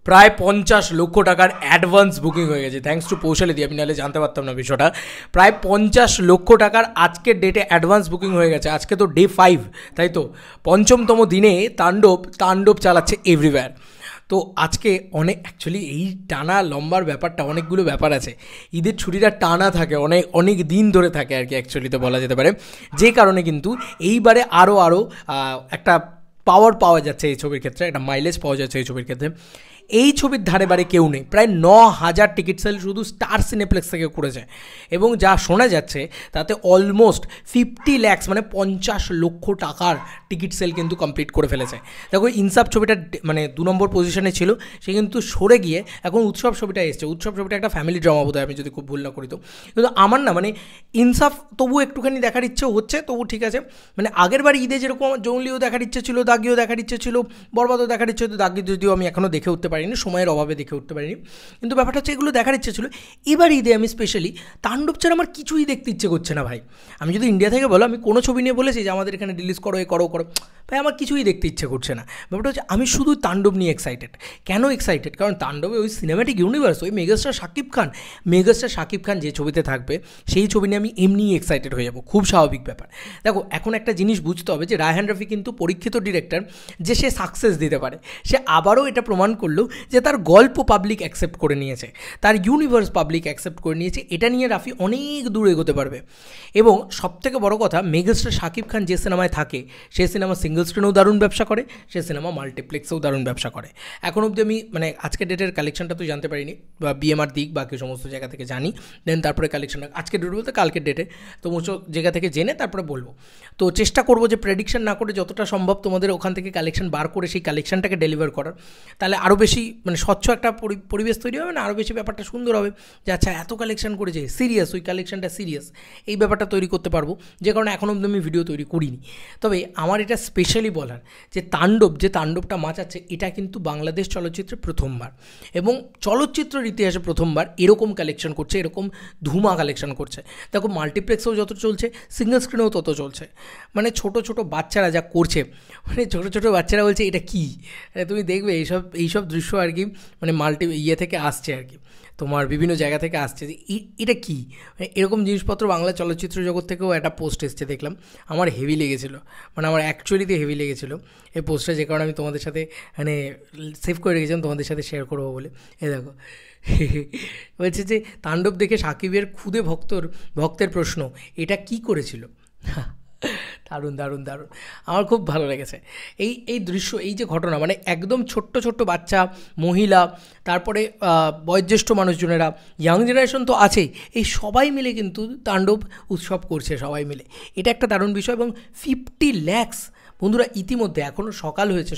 প্রায় 50 লক্ষ টাকার অ্যাডভান্স বুকিং হয়ে গেছে, থ্যাঙ্কস টু পৌশালিদি। আমি নাহলে জানতে পারতাম না বিষয়টা। প্রায় 50 লক্ষ টাকার আজকের ডেটে অ্যাডভান্স বুকিং হয়ে গেছে। আজকে তো ডে 5, তাই তো 5ম দিনে তাণ্ডব চালাচ্ছে এভরিওয়্যার। তো আজকে অ্যাকচুয়ালি এই টানা লম্বার ব্যাপারটা অনেকগুলো ব্যাপার আছে। ঈদের ছুটিটা টানা থাকে, অনেক দিন ধরে থাকে আর কি, অ্যাকচুয়ালি তো বলা যেতে পারে। যে কারণে কিন্তু এইবারে আরও একটা পাওয়া যাচ্ছে এই ছবির ক্ষেত্রে, একটা মাইলেজ পাওয়া যাচ্ছে এই ছবির ক্ষেত্রে। এই ছবির ধারে বারে কেউ নেই, প্রায় 9,000 টিকিট সেল শুধু স্টার সিনেপ্লেক্স থেকে করেছে। এবং যা শোনা যাচ্ছে তাতে অলমোস্ট 50 lakhs মানে 50 লক্ষ টাকার টিকিট সেল কিন্তু কমপ্লিট করে ফেলেছে। দেখো ইনসাফ ছবিটা মানে 2 নম্বর পজিশনে ছিল, সে কিন্তু সরে গিয়ে এখন উৎসব ছবিটা এসছে। উৎসব ছবিটা একটা ফ্যামিলি ড্রামা বোধ হয়, আমি যদি খুব ভুল না করি। তো কিন্তু আমার না মানে ইনসাফ তবু একটুখানি দেখার ইচ্ছে হচ্ছে, তবু ঠিক আছে। মানে আগের বার ঈদে যেরকম আমার জঙ্গলিও দেখার ইচ্ছে ছিল, দাগিও দেখার ইচ্ছে ছিল, বরবাদও দেখার ইচ্ছে হতো। দাগি যদিও আমি এখনও দেখে উঠতে পারিনি, সময়ের অভাবে দেখে উঠতে পারিনি, কিন্তু ব্যাপারটা হচ্ছে এগুলো দেখার ইচ্ছে ছিল। এবার ঈদে আমি স্পেশালি তাণ্ডব ছাড়া আমার কিছুই দেখতে ইচ্ছে করছে না ভাই। আমি যদি ইন্ডিয়া থেকে বলো, আমি কোনো ছবি নিয়ে বলেছি যে আমাদের এখানে রিলিজ করো, করো ভাই, আমার কিছুই দেখতে ইচ্ছে করছে না। ব্যাপারটা হচ্ছে আমি শুধু তাণ্ডব নিয়ে এক্সাইটেড। কেন এক্সাইটেড? কারণ তাণ্ডবে ওই সিনেম্যাটিক ইউনিভার্স, ওই মেগাস্টার শাকিব খান যে ছবিতে থাকবে, সেই ছবি নিয়ে আমি এমনিই এক্সাইটেড হয়ে যাবো, খুব স্বাভাবিক ব্যাপার। দেখো এখন একটা জিনিস বুঝতে হবে যে রায়হান রাফি কিন্তু পরীক্ষিত ডিরেক্টর, যে সে সাকসেস দিতে পারে। সে আবারও এটা প্রমাণ করলো যে তার গল্প পাবলিক অ্যাকসেপ্ট করে নিয়েছে, তার ইউনিভার্স পাবলিক অ্যাকসেপ্ট করে নিয়েছে। এটা নিয়ে রাফি অনেক দূর এগোতে পারবে। এবং সবথেকে বড় কথা, মেগাস্টার শাকিব খান যে সিনেমায় থাকে, সেই সিনেমা সিঙ্গল স্ক্রিনেও দারুণ ব্যবসা করে, সেই সিনেমা মাল্টিপ্লেক্সেও দারুণ ব্যবসা করে। এখন অবধি আমি মানে আজকের ডেটের কালেকশনটা তো জানতে পারিনি, বা বিএমআর দিক বাকি সমস্ত জায়গা থেকে জানি, দেন তারপরে কালেকশনটা আজকের ডেট বলতে কালকের ডেটে সমস্ত জায়গা থেকে জেনে তারপরে বলবো। তো চেষ্টা করবো যে প্রেডিকশন না করে যতটা সম্ভব তোমাদের ওখান থেকে কালেকশন বার করে সেই কালেকশনটাকে ডেলিভার করার। তাহলে আরও বেশি মানে স্বচ্ছ একটা পরিবেশ তৈরি হবে না, আরও বেশি ব্যাপারটা সুন্দর হবে যে আচ্ছা এত কালেকশন করেছে, সিরিয়াস, ওই কালেকশনটা সিরিয়াস, এই ব্যাপারটা তৈরি করতে পারবো। যে কারণে এখনও অবধি আমি ভিডিও তৈরি করিনি। তবে আমার এটা স্পেশালি বলার যে তাণ্ডবটা মাচাচ্ছে, এটা কিন্তু বাংলাদেশ চলচ্চিত্রে প্রথমবার, এবং চলচ্চিত্রের ইতিহাসে প্রথমবার এরকম কালেকশন করছে, এরকম ধুমা কালেকশন করছে। দেখো মাল্টিপ্লেক্সেও যত চলছে, সিঙ্গল স্ক্রিনেও তত চলছে। মানে ছোট বাচ্চারা যা করছে, মানে ছোট বাচ্চারা বলছে এটা কী, তুমি দেখবে এইসব দৃশ্য আর কি, মানে থেকে আসছে আর কি, তোমার বিভিন্ন জায়গা থেকে আসছে যে এটা কী, মানে এরকম জিনিসপত্র বাংলা চলচ্চিত্র জগৎ থেকেও একটা পোস্ট এসছে দেখলাম। আমার হেভি লেগেছিলো, মানে আমার অ্যাকচুয়ালিতে হেভি লেগেছিলো এই পোস্টটা, যে কারণে আমি তোমাদের সাথে মানে সেভ করে রেখেছিলাম তোমাদের সাথে শেয়ার করবো বলে। দেখো বলছে যে তাণ্ডব দেখে সাকিবের খুদে ভক্তের প্রশ্ন, এটা কি করেছিল। দারুণ আমার খুব ভালো লেগেছে এই দৃশ্য, এই যে ঘটনা, মানে একদম ছোট্ট বাচ্চা, মহিলা, তারপরে বয়োজ্যেষ্ঠ মানুষজনেরা, ইয়াং জেনারেশন তো আছেই, এই সবাই মিলে কিন্তু তাণ্ডব উৎসব করছে সবাই মিলে। এটা একটা দারুণ বিষয়। এবং 50 lakhs বন্ধুরা, ইতিমধ্যে এখনও সকাল হয়েছে,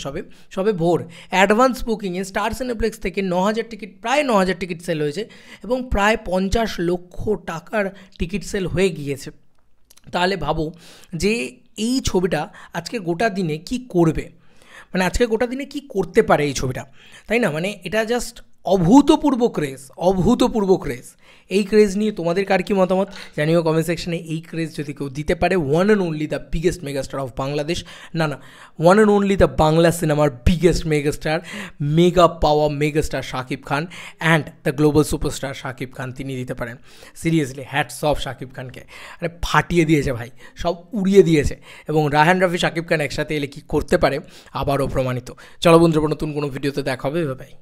সবে ভোর, অ্যাডভান্স বুকিংয়ে স্টার সিনেপ্লেক্স থেকে 9,000 টিকিট, প্রায় 9,000 টিকিট সেল হয়েছে, এবং প্রায় 50 লক্ষ টাকার টিকিট সেল হয়ে গিয়েছে। তাহলে ভাবো যে এই ছবিটা আজকে গোটা দিনে কি করবে, মানে আজকে গোটা দিনে কি করতে পারে এই ছবিটা, তাই না? মানে এটা জাস্ট অভূতপূর্ব ক্রেজ। এই ক্রেজ নিয়ে তোমাদের কার কী মতামত জানিও কমেন্ট সেকশনে। এই ক্রেজ যদি কেউ দিতে পারে, one and only the biggest megastar of Bangladesh, one and only the Bangla সিনেমার biggest megastar, megastar Shakib Khan and the global superstar Shakib Khan, তিনি দিতে পারেন। সিরিয়াসলি হ্যাটস অফ শাকিব খানকে, মানে ফাটিয়ে দিয়েছে ভাই, সব উড়িয়ে দিয়েছে। এবং রায়হান রাফি শাকিব খান একসাথে এলে কী করতে পারে আবারও প্রমাণিত। চলো বন্ধুরা, নতুন কোনো ভিডিওতে দেখা হবে, ভাই।